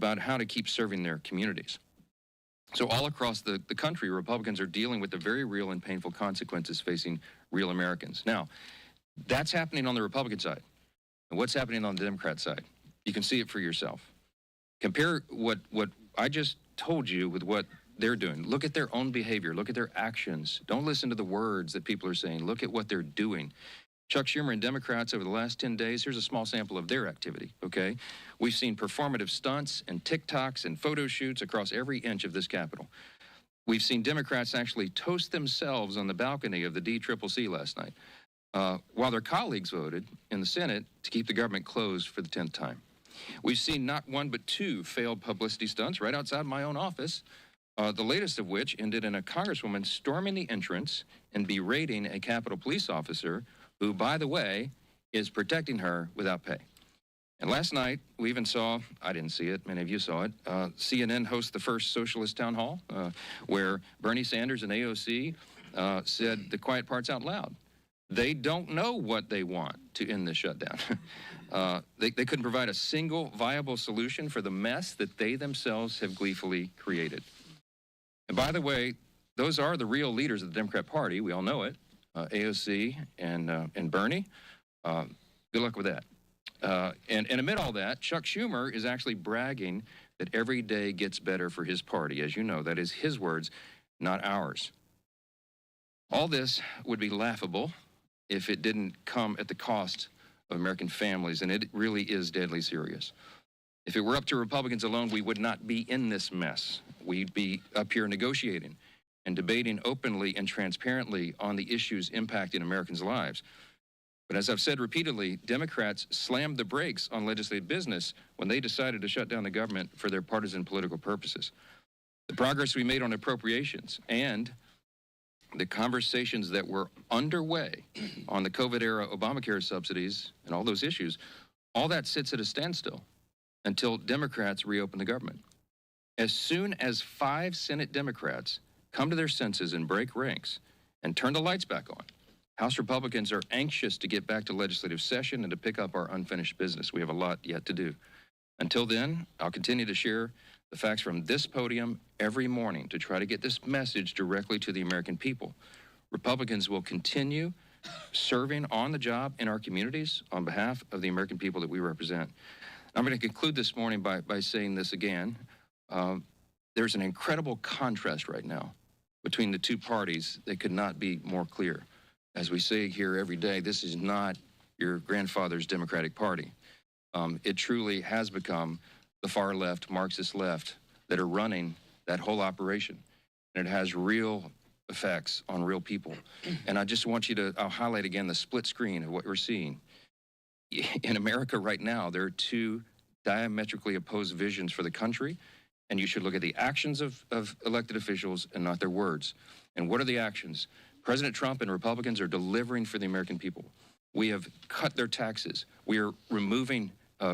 about how to keep serving their communities. So all across the country, Republicans are dealing with the very real and painful consequences facing real Americans. Now, that's happening on the Republican side. And what's happening on the Democrat side? You can see it for yourself. Compare what I just told you with what they're doing. Look at their own behavior. Look at their actions. Don't listen to the words that people are saying. Look at what they're doing. Chuck Schumer and Democrats over the last 10 days, here's a small sample of their activity, okay? We've seen performative stunts and TikToks and photo shoots across every inch of this Capitol. We've seen Democrats actually toast themselves on the balcony of the DCCC last night, while their colleagues voted in the Senate to keep the government closed for the 10th time. We've seen not one but two failed publicity stunts right outside my own office, the latest of which ended in a congresswoman storming the entrance and berating a Capitol police officer who, by the way, is protecting her without pay. And last night, we even saw, I didn't see it, many of you saw it, CNN host the first socialist town hall where Bernie Sanders and AOC said the quiet parts out loud. They don't know what they want to end the shutdown. They couldn't provide a single viable solution for the mess that they themselves have gleefully created. And by the way, those are the real leaders of the Democrat Party. We all know it. AOC and Bernie. Good luck with that. And amid all that, Chuck Schumer is actually bragging that every day gets better for his party. As you know, that is his words, not ours. All this would be laughable if it didn't come at the cost of American families, and it really is deadly serious. If it were up to Republicans alone, we would not be in this mess. We'd be up here negotiating and debating openly and transparently on the issues impacting Americans' lives. But as I've said repeatedly, Democrats slammed the brakes on legislative business when they decided to shut down the government for their partisan political purposes. The progress we made on appropriations and the conversations that were underway on the COVID-era Obamacare subsidies and all those issues, all that sits at a standstill until Democrats reopen the government. As soon as 5 Senate Democrats come to their senses and break ranks and turn the lights back on, House Republicans are anxious to get back to legislative session and to pick up our unfinished business. We have a lot yet to do. Until then, I'll continue to share the facts from this podium every morning to try to get this message directly to the American people. Republicans will continue serving on the job in our communities on behalf of the American people that we represent. I'm going to conclude this morning by saying this again. There's an incredible contrast right now between the two parties that could not be more clear. As we say here every day, this is not your grandfather's Democratic Party. It truly has become the far left, Marxist left, that are running that whole operation. And it has real effects on real people. And I just want you to, I'll highlight again the split screen of what we're seeing. In America right now, there are two diametrically opposed visions for the country, and you should look at the actions of elected officials and not their words. And what are the actions? President Trump and Republicans are delivering for the American people. We have cut their taxes. We are removing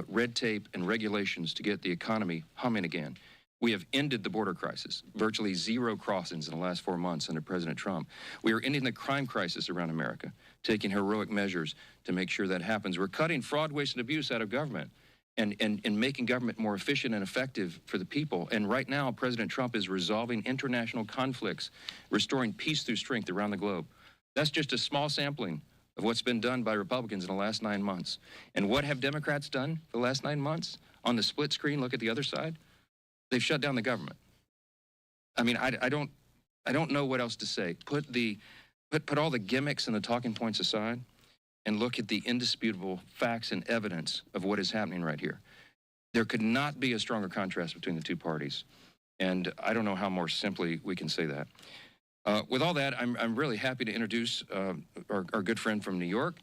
red tape and regulations to get the economy humming again. We have ended the border crisis, virtually 0 crossings in the last 4 months under President Trump. We are ending the crime crisis around America, taking heroic measures to make sure that happens. We're cutting fraud, waste, and abuse out of government and making government more efficient and effective for the people. And right now, President Trump is resolving international conflicts, restoring peace through strength around the globe. That's just a small sampling of what's been done by Republicans in the last 9 months. And what have Democrats done for the last 9 months? On the split screen, look at the other side. They've shut down the government. I mean, I don't know what else to say. Put all the gimmicks and the talking points aside and look at the indisputable facts and evidence of what is happening right here. There could not be a stronger contrast between the two parties. And I don't know how more simply we can say that. With all that, I'm really happy to introduce our good friend from New York.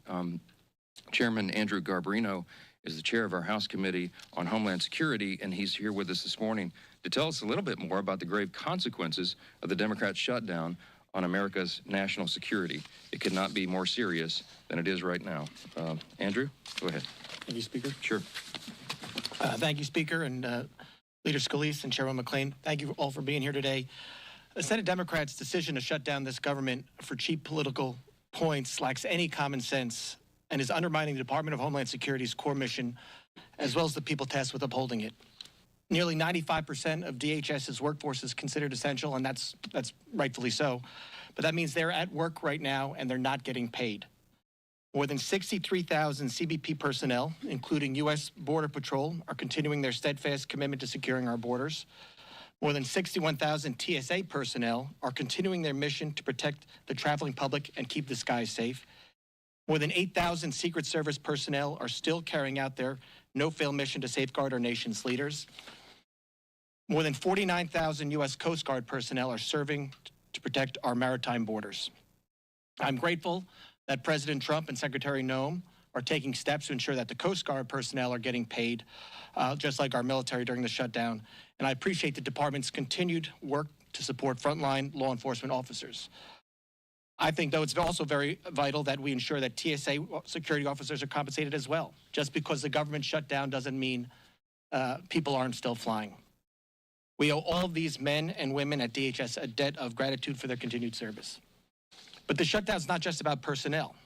Chairman Andrew Garbarino is the chair of our House Committee on Homeland Security, and he's here with us this morning to tell us a little bit more about the grave consequences of the Democrats' shutdown on America's national security. It could not be more serious than it is right now. Andrew, go ahead. Thank you, Speaker. Sure. Thank you, Speaker, and Leader Scalise and Chairman McClain. Thank you all for being here today. The Senate Democrats' decision to shut down this government for cheap political points lacks any common sense and is undermining the Department of Homeland Security's core mission, as well as the people tasked with upholding it. Nearly 95% of DHS's workforce is considered essential, and that's rightfully so. But that means they're at work right now and they're not getting paid. More than 63,000 CBP personnel, including U.S. Border Patrol, are continuing their steadfast commitment to securing our borders. More than 61,000 TSA personnel are continuing their mission to protect the traveling public and keep the skies safe. More than 8,000 Secret Service personnel are still carrying out their no-fail mission to safeguard our nation's leaders. More than 49,000 U.S. Coast Guard personnel are serving to protect our maritime borders. I'm grateful that President Trump and Secretary Noem are taking steps to ensure that the Coast Guard personnel are getting paid, just like our military during the shutdown. And I appreciate the department's continued work to support frontline law enforcement officers. I think, though, it's also very vital that we ensure that TSA security officers are compensated as well. Just because the government shut down doesn't mean people aren't still flying. We owe all of these men and women at DHS a debt of gratitude for their continued service. But the shutdown's not just about personnel.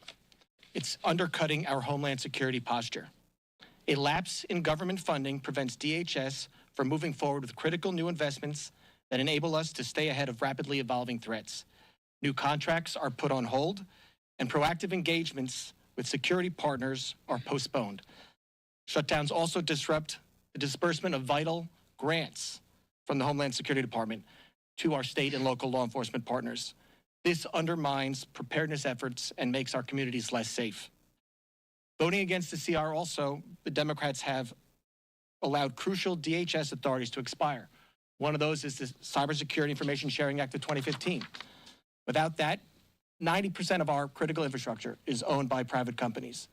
It's undercutting our homeland security posture. A lapse in government funding prevents DHS from moving forward with critical new investments that enable us to stay ahead of rapidly evolving threats. New contracts are put on hold, and proactive engagements with security partners are postponed. Shutdowns also disrupt the disbursement of vital grants from the Homeland Security Department to our state and local law enforcement partners. This undermines preparedness efforts and makes our communities less safe. Voting against the CR also, the Democrats have allowed crucial DHS authorities to expire. One of those is the Cybersecurity Information Sharing Act of 2015. Without that, 90% of our critical infrastructure is owned by private companies.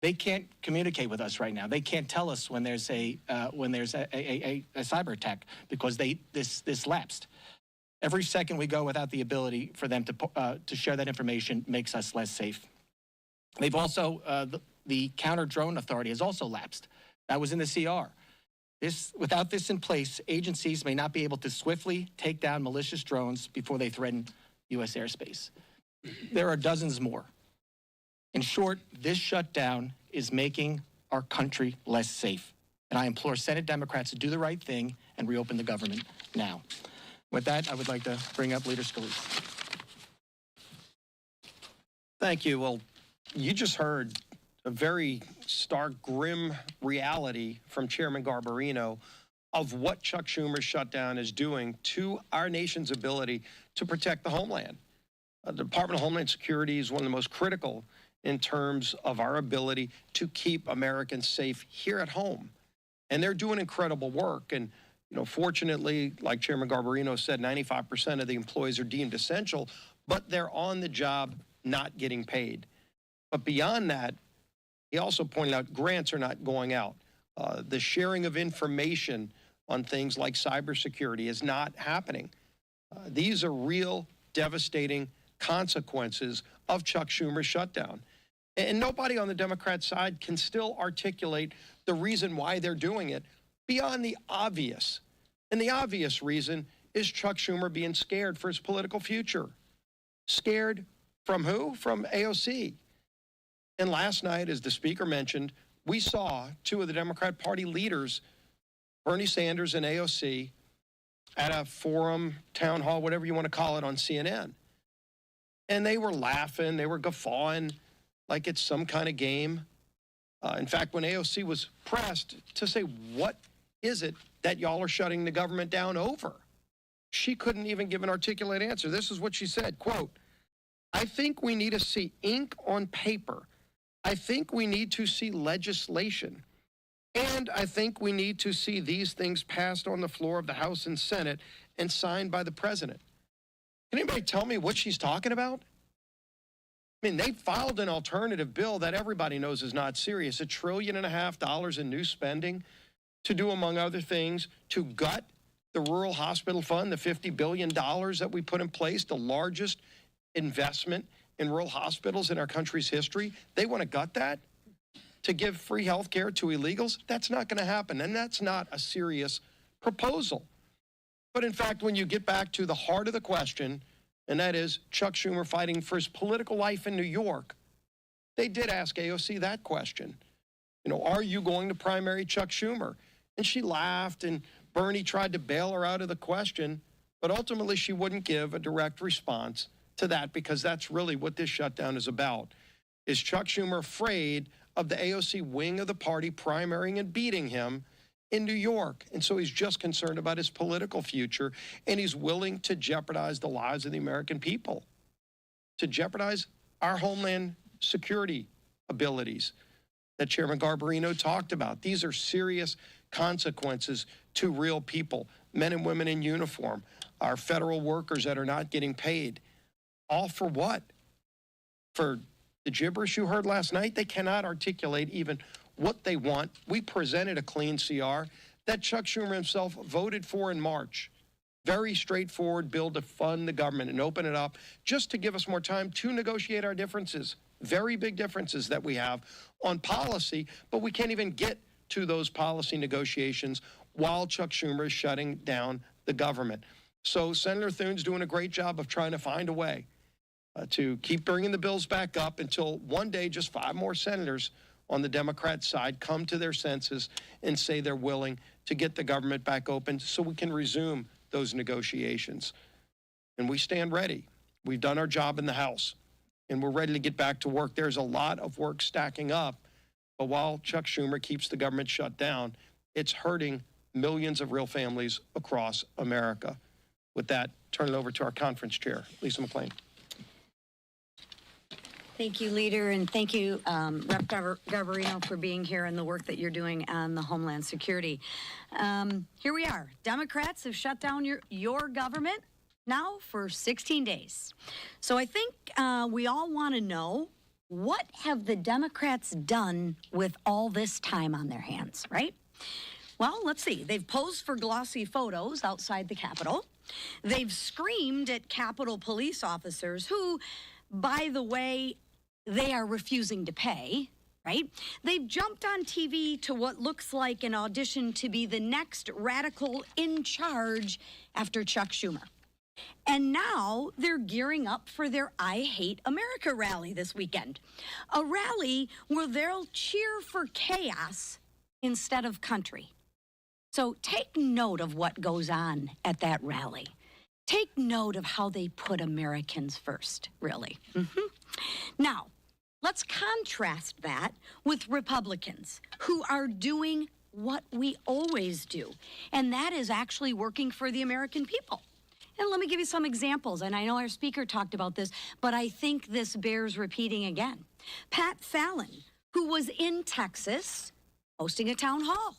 They can't communicate with us right now. They can't tell us when there's a cyber attack because this lapsed. Every second we go without the ability for them to share that information makes us less safe. They've also the counter drone authority has also lapsed. That was in the CR. Without this in place, agencies may not be able to swiftly take down malicious drones before they threaten U.S. airspace. There are dozens more. In short, this shutdown is making our country less safe. And I implore Senate Democrats to do the right thing and reopen the government now. With that, I would like to bring up Leader Scalise. Thank you. Well, you just heard a very stark, grim reality from Chairman Garbarino of what Chuck Schumer's shutdown is doing to our nation's ability to protect the homeland. The Department of Homeland Security is one of the most critical in terms of our ability to keep Americans safe here at home. And they're doing incredible work. And, you know, fortunately, like Chairman Garbarino said, 95% of the employees are deemed essential, but they're on the job not getting paid. But beyond that, he also pointed out grants are not going out. The sharing of information on things like cybersecurity is not happening. These are real devastating consequences of Chuck Schumer's shutdown. And nobody on the Democrat side can still articulate the reason why they're doing it beyond the obvious. And the obvious reason is Chuck Schumer being scared for his political future. Scared from who? From AOC. And last night, as the speaker mentioned, we saw two of the Democrat Party leaders, Bernie Sanders and AOC, at a forum, town hall, whatever you want to call it, on CNN. And they were laughing, they were guffawing like it's some kind of game. In fact, when AOC was pressed to say, what is it that y'all are shutting the government down over? She couldn't even give an articulate answer. This is what she said, quote, "I think we need to see ink on paper. I think we need to see legislation. And I think we need to see these things passed on the floor of the House and Senate and signed by the president." Can anybody tell me what she's talking about? I mean, they filed an alternative bill that everybody knows is not serious, $1.5 trillion in new spending to do, among other things, to gut the rural hospital fund, the $50 billion that we put in place, the largest investment in rural hospitals in our country's history. They want to gut that to give free health care to illegals. That's not going to happen, and that's not a serious proposal. But in fact, when you get back to the heart of the question, and that is Chuck Schumer fighting for his political life in New York, they did ask AOC that question. You know, are you going to primary Chuck Schumer? And she laughed and Bernie tried to bail her out of the question, but ultimately she wouldn't give a direct response to that, because that's really what this shutdown is about. Is Chuck Schumer afraid of the AOC wing of the party primarying and beating him in New York? And so he's just concerned about his political future, and he's willing to jeopardize the lives of the American people, to jeopardize our homeland security abilities that Chairman Garbarino talked about. These are serious consequences to real people, men and women in uniform, our federal workers that are not getting paid. All for what? For the gibberish you heard last night? They cannot articulate even what they want. We presented a clean CR that Chuck Schumer himself voted for in March. Very straightforward bill to fund the government and open it up just to give us more time to negotiate our differences. Very big differences that we have on policy, but we can't even get to those policy negotiations while Chuck Schumer is shutting down the government. So Senator Thune's doing a great job of trying to find a way to keep bringing the bills back up until one day just 5 more senators on the Democrat side come to their senses and say they're willing to get the government back open so we can resume those negotiations. And we stand ready. We've done our job in the House, and we're ready to get back to work. There's a lot of work stacking up, but while Chuck Schumer keeps the government shut down, it's hurting millions of real families across America. With that, turn it over to our conference chair, Lisa McClain. Thank you, Leader, and thank you, Rep. Garbarino, for being here and the work that you're doing on the Homeland Security. Here we are. Democrats have shut down your government now for 16 days. So I think we all want to know, what have the Democrats done with all this time on their hands, right? Well, let's see. They've posed for glossy photos outside the Capitol. They've screamed at Capitol police officers who, by the way, they are refusing to pay, right? They've jumped on TV to what looks like an audition to be the next radical in charge after Chuck Schumer. And now they're gearing up for their I Hate America rally this weekend. A rally where they'll cheer for chaos instead of country. So take note of what goes on at that rally. Take note of how they put Americans first, really. Now, let's contrast that with Republicans who are doing what we always do, and that is actually working for the American people. And let me give you some examples, and I know our speaker talked about this, but I think this bears repeating again. Pat Fallon, who was in Texas hosting a town hall.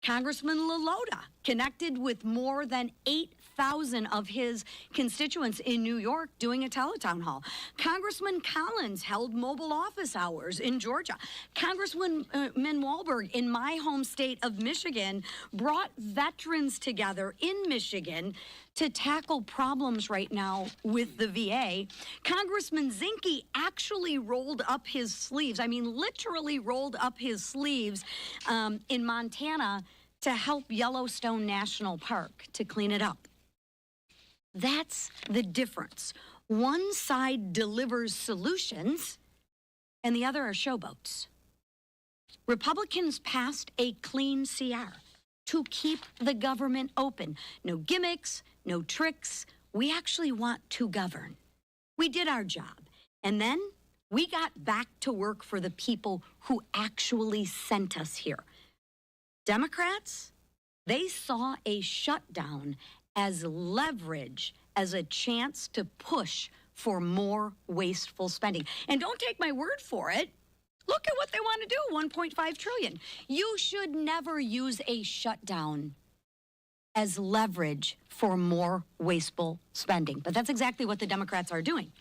Congressman LaLota connected with more than 8,000 of his constituents in New York doing a teletown hall. Congressman Collins held mobile office hours in Georgia. Congressman Walberg in my home state of Michigan brought veterans together in Michigan to tackle problems right now with the VA. Congressman Zinke actually rolled up his sleeves, I mean literally rolled up his sleeves in Montana to help Yellowstone National Park to clean it up. That's the difference. One side delivers solutions and the other are showboats. Republicans passed a clean CR to keep the government open. No gimmicks, no tricks. We actually want to govern. We did our job. And then we got back to work for the people who actually sent us here. Democrats, they saw a shutdown as leverage, as a chance to push for more wasteful spending. And don't take my word for it. Look at what they want to do, $1.5 trillion. You should never use a shutdown as leverage for more wasteful spending. But that's exactly what the Democrats are doing.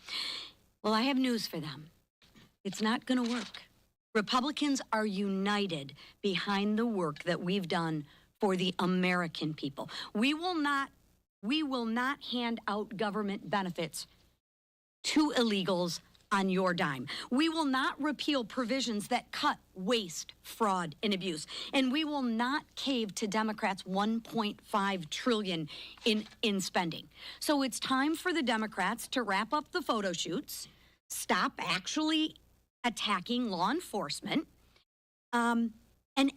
Well, I have news for them. It's not going to work. Republicans are united behind the work that we've done for the American people. We will not hand out government benefits to illegals on your dime. We will not repeal provisions that cut waste, fraud, and abuse. And we will not cave to Democrats' $1.5 trillion in spending. So it's time for the Democrats to wrap up the photo shoots, stop actually attacking law enforcement, and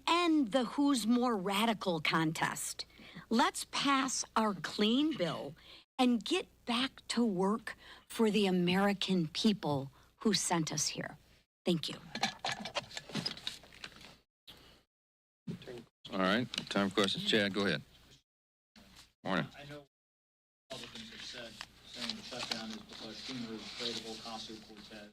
end the who's more radical contest. Let's pass our clean bill and get back to work for the American people who sent us here. Thank you. All right, time for questions. Chad, go ahead. Morning. I know Republicans have said, saying the shutdown is because Schumer is afraid of Ocasio-Cortez.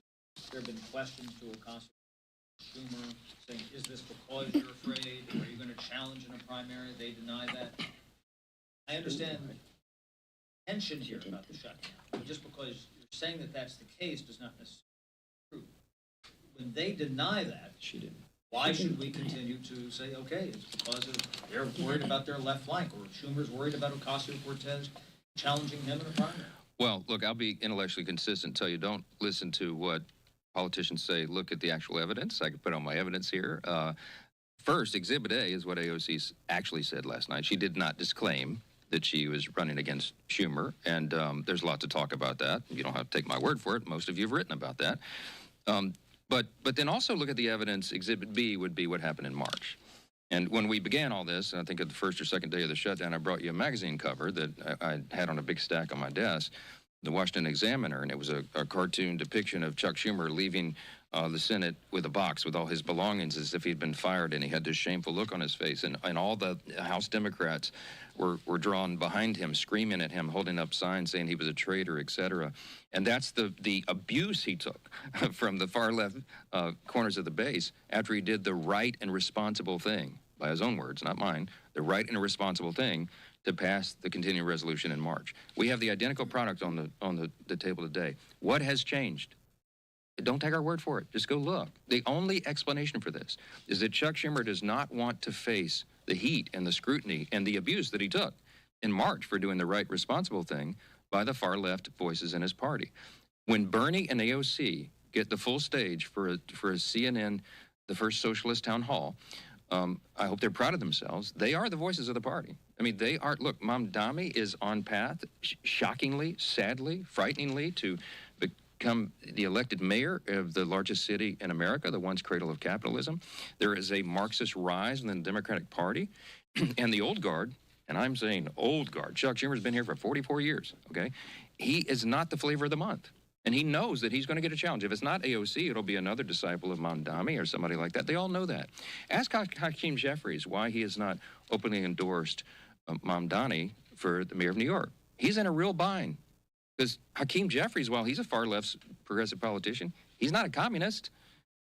There have been questions to Ocasio-Schumer saying, is this because you're afraid? Are you going to challenge in a primary? They deny that. I understand tension here about the shutdown, but just because you're saying that that's the case does not necessarily be true. When they deny that, why should we continue to say, okay, it's because they're worried about their left flank, or Schumer's worried about Ocasio-Cortez challenging them in a primary? Well, look, I'll be intellectually consistent and tell you, don't listen to what politicians say. Look at the actual evidence. I can put on my evidence here. First, Exhibit A is what AOC actually said last night. She did not disclaim that she was running against Schumer, and there's a lot to talk about that. You don't have to take my word for it. Most of you have written about that. But then also look at the evidence. Exhibit B would be what happened in March. And when we began all this, and I think at the first or second day of the shutdown, I brought you a magazine cover that I had on a big stack on my desk, the Washington Examiner, and it was a cartoon depiction of Chuck Schumer leaving the Senate with a box with all his belongings as if he'd been fired, and he had this shameful look on his face. And all the House Democrats were drawn behind him, screaming at him, holding up signs saying he was a traitor, etc. And that's the abuse he took from the far left corners of the base after he did the right and responsible thing, by his own words, not mine, the right and responsible thing to pass the continuing resolution in March. We have the identical product on the table today. What has changed? Don't take our word for it. Just go look. The only explanation for this is that Chuck Schumer does not want to face the heat and the scrutiny and the abuse that he took in March for doing the right, responsible thing by the far left voices in his party. When Bernie and AOC get the full stage for a CNN, the first socialist town hall, I hope they're proud of themselves. They are the voices of the party. I mean, they are, look, Mamdani is on path, shockingly, sadly, frighteningly, to become the elected mayor of the largest city in America, the once cradle of capitalism. There is a Marxist rise in the Democratic Party. And the old guard, and I'm saying old guard, Chuck Schumer's been here for 44 years, okay? He is not the flavor of the month. And he knows that he's going to get a challenge. If it's not AOC, it'll be another disciple of Mamdani or somebody like that. They all know that. Ask Hakeem Jeffries why he has not openly endorsed Mamdani for the mayor of New York. He's in a real bind. Because Hakeem Jeffries, while he's a far-left progressive politician, he's not a communist.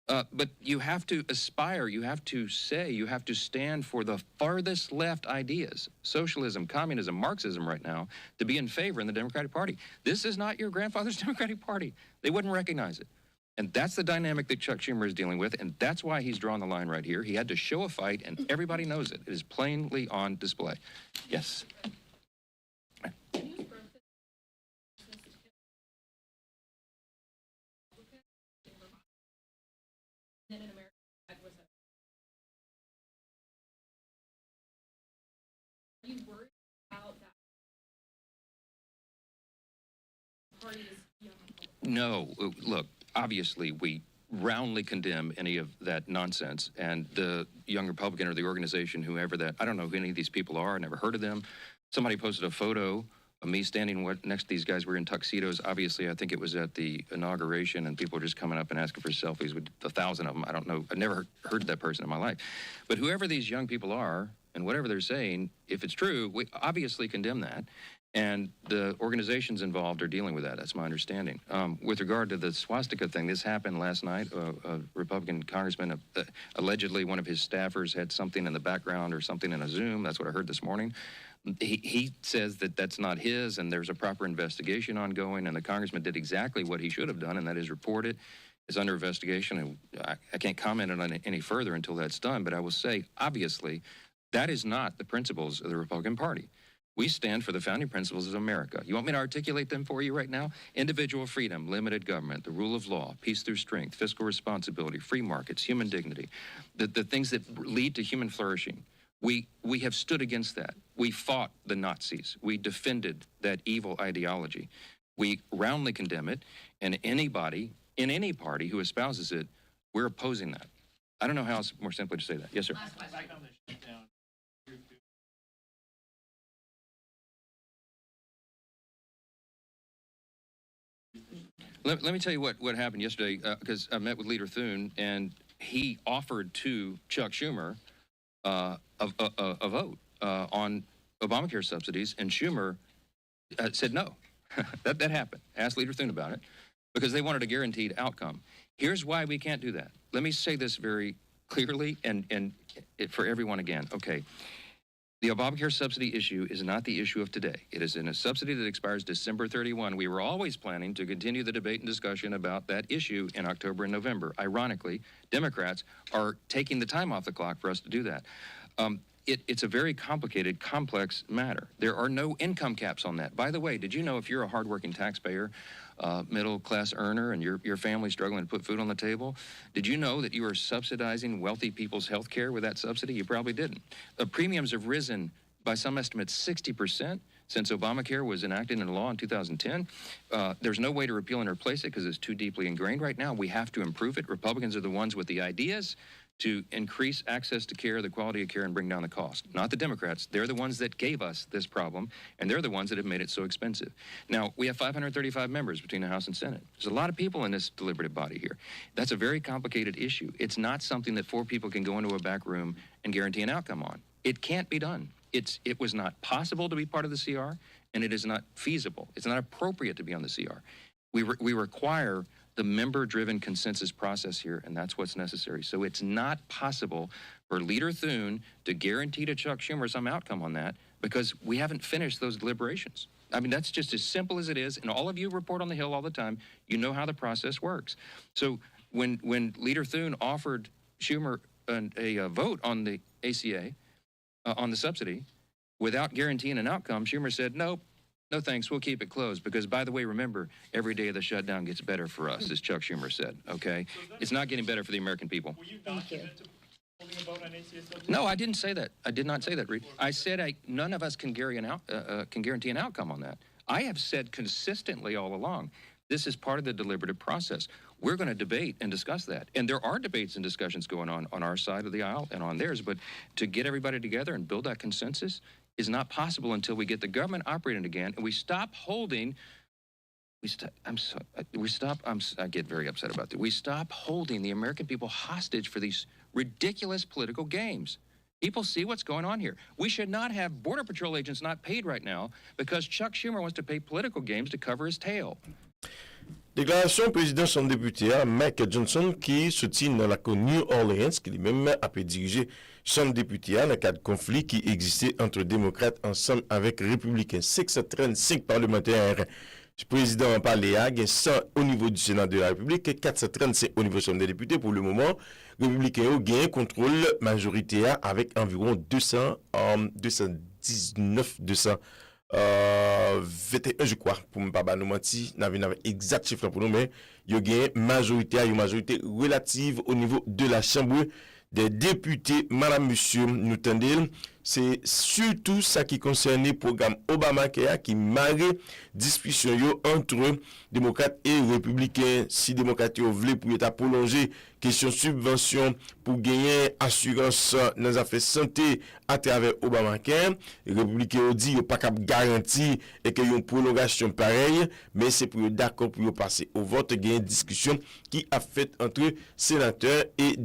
But you have to aspire, you have to say, you have to stand for the farthest left ideas, socialism, communism, Marxism right now, to be in favor in the Democratic Party. This is not your grandfather's Democratic Party. They wouldn't recognize it. And that's the dynamic that Chuck Schumer is dealing with, and that's why he's drawn the line right here. He had to show a fight, and everybody knows it. It is plainly on display. Yes. In America, that was are you worried about that? Parties, No, look, obviously we roundly condemn any of that nonsense, and the Young Republican or the organization, whoever that, I don't know who any of these people are, I never heard of them. Somebody posted a photo of me standing next to these guys. We're in tuxedos. Obviously, I think it was at the inauguration, and people were just coming up and asking for selfies with 1,000 of them. I don't know. I've never heard of that person in my life. But whoever these young people are, and whatever they're saying, if it's true, we obviously condemn that. And the organizations involved are dealing with that. That's my understanding. With regard to the swastika thing, this happened last night. A Republican congressman, allegedly one of his staffers had something in the background or something in a Zoom. That's what I heard this morning. He says that that's not his, and there's a proper investigation ongoing, and the congressman did exactly what he should have done, and that is report it. It's under investigation, and I can't comment on it any further until that's done, but I will say, obviously, that is not the principles of the Republican Party. We stand for the founding principles of America. You want me to articulate them for you right now? Individual freedom, limited government, the rule of law, peace through strength, fiscal responsibility, free markets, human dignity, the things that lead to human flourishing. We have stood against that. We fought the Nazis. We defended that evil ideology. We roundly condemn it, and anybody in any party who espouses it, we're opposing that. I don't know how else more simply to say that. Yes, sir. Let me tell you what happened yesterday, because I met with Leader Thune, and he offered to Chuck Schumer a vote on Obamacare subsidies, and Schumer said no. that happened. Asked Leader Thune about it, because they wanted a guaranteed outcome. Here's why we can't do that. Let me say this very clearly and for everyone again. Okay. The Obamacare subsidy issue is not the issue of today. It is in a subsidy that expires December 31. We were always planning to continue the debate and discussion about that issue in October and November. Ironically, Democrats are taking the time off the clock for us to do that. It's a very complicated, complex matter. There are no income caps on that. By the way, did you know if you're a hardworking taxpayer, middle-class earner, and your family's struggling to put food on the table, did you know that you are subsidizing wealthy people's health care with that subsidy? You probably didn't. Premiums have risen by some estimates 60% since Obamacare was enacted into law in 2010. There's no way to repeal and replace it because it's too deeply ingrained right now. We have to improve it. Republicans are the ones with the ideas to increase access to care, the quality of care, and bring down the cost. Not the Democrats. They're the ones that gave us this problem, and they're the ones that have made it so expensive. Now, we have 535 members between the House and Senate. There's a lot of people in this deliberative body here. That's a very complicated issue. It's not something that 4 people can go into a back room and guarantee an outcome on. It can't be done. It was not possible to be part of the CR, and it is not feasible. It's not appropriate to be on the CR. We require the member-driven consensus process here, and that's what's necessary. So it's not possible for Leader Thune to guarantee to Chuck Schumer some outcome on that because we haven't finished those deliberations. I mean, that's just as simple as it is, and all of you report on the Hill all the time. You know how the process works. So when Leader Thune offered Schumer a vote on the ACA, on the subsidy, without guaranteeing an outcome, Schumer said, nope. No thanks, we'll keep it closed because, by the way, remember, every day of the shutdown gets better for us, as Chuck Schumer said, okay? It's not getting better for the American people. Were you not committed to holding a vote on ACA subsidies? No, I didn't say that. I did not say that, Reed. I said none of us can guarantee an outcome on that. I have said consistently all along, this is part of the deliberative process. We're going to debate and discuss that. And there are debates and discussions going on our side of the aisle and on theirs, but to get everybody together and build that consensus is not possible until we get the government operating again and we stop holding, I get very upset about that. We stop holding the American people hostage for these ridiculous political games. People see what's going on here. We should not have Border Patrol agents not paid right now because Chuck Schumer wants to play political games to cover his tail. Déclaration président son député Mike Johnson qui se tient dans la commune New Orleans qui lui-même a pu diriger son député dans le cadre de conflit qui existait entre démocrates ensemble avec républicains. 635 parlementaires. Le président a parlé à 100 au niveau du Sénat de la République et 435 au niveau des députés. Pour le moment, républicains ont gagné contrôle majoritaire avec environ 21, je crois, pour ne pas nous mentir, n'avait exact chiffre pour nous, mais il y a une majorité relative au niveau de la Chambre des députés. Madame, monsieur, nous tendez, c'est surtout ça qui concerne le programme Obamacare qui marre discussion entre démocrates et républicains. Si démocrates veulent pour état prolonger question subvention pour gagner assurance dans les affaires santé à travers Obamacare, les républicains ont dit qu'ils n'ont pas capable garantir et qu'il y a une prolongation pareille, mais c'est pour d'accord pour passer au vote. Il y a une discussion qui a fait entre sénateurs et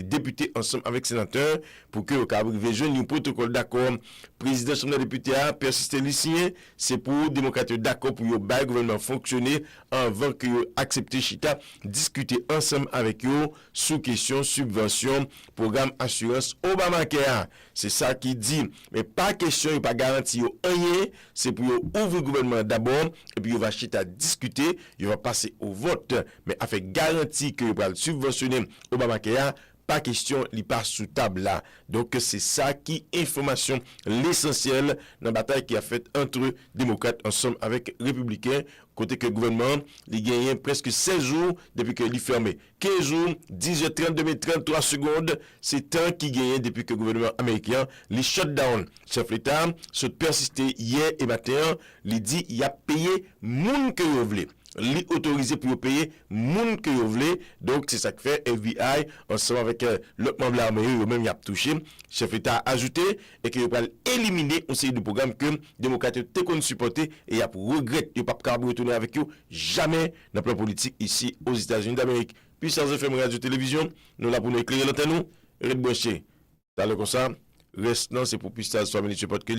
députés ensemble avec sénateurs pour que le cadre jeune un protocole d'accord. Président de la député a persisté lycéen, c'est pour démocrates d'accord pour le gouvernement fonctionner avant que accepter chita discuter ensemble avec eux sous question subvention programme assurance Obamacare. C'est ça qui dit, mais pas question, pas garantie rien, c'est pour ouvrir le gouvernement d'abord et puis il va chita discuter, il va passer au vote, mais avec garantie que il va subventionner Obamacare. Pas question, il passe sous table là. Donc c'est ça qui information l'essentiel dans la bataille qui a fait entre démocrates ensemble avec républicains. Côté que le gouvernement, il gagne presque 16 jours depuis qu'il est fermé. 15 jours, 10h32, 33 secondes, c'est temps qui gagne depuis que le gouvernement américain, les shutdown. Chef l'État, se persisté hier et matin, il dit, il a payé moun que vous voulez. li autorisé pour payer moun que vous voulez. Donc c'est ça que fait FBI ensemble avec l'autre membre de l'armée, eux même y a touché, chef État a ajouté et que va éliminer un série de programmes que démocrates te qu'on supporter et y a pour regret de pas capable retourner avec eux jamais dans le plan politique ici aux États-Unis d'Amérique. Puis sans FM radio télévision, nous là pour nous éclairer l'antenne nous, red branché. T'as le comme ça, reste non c'est pour PSTARS family support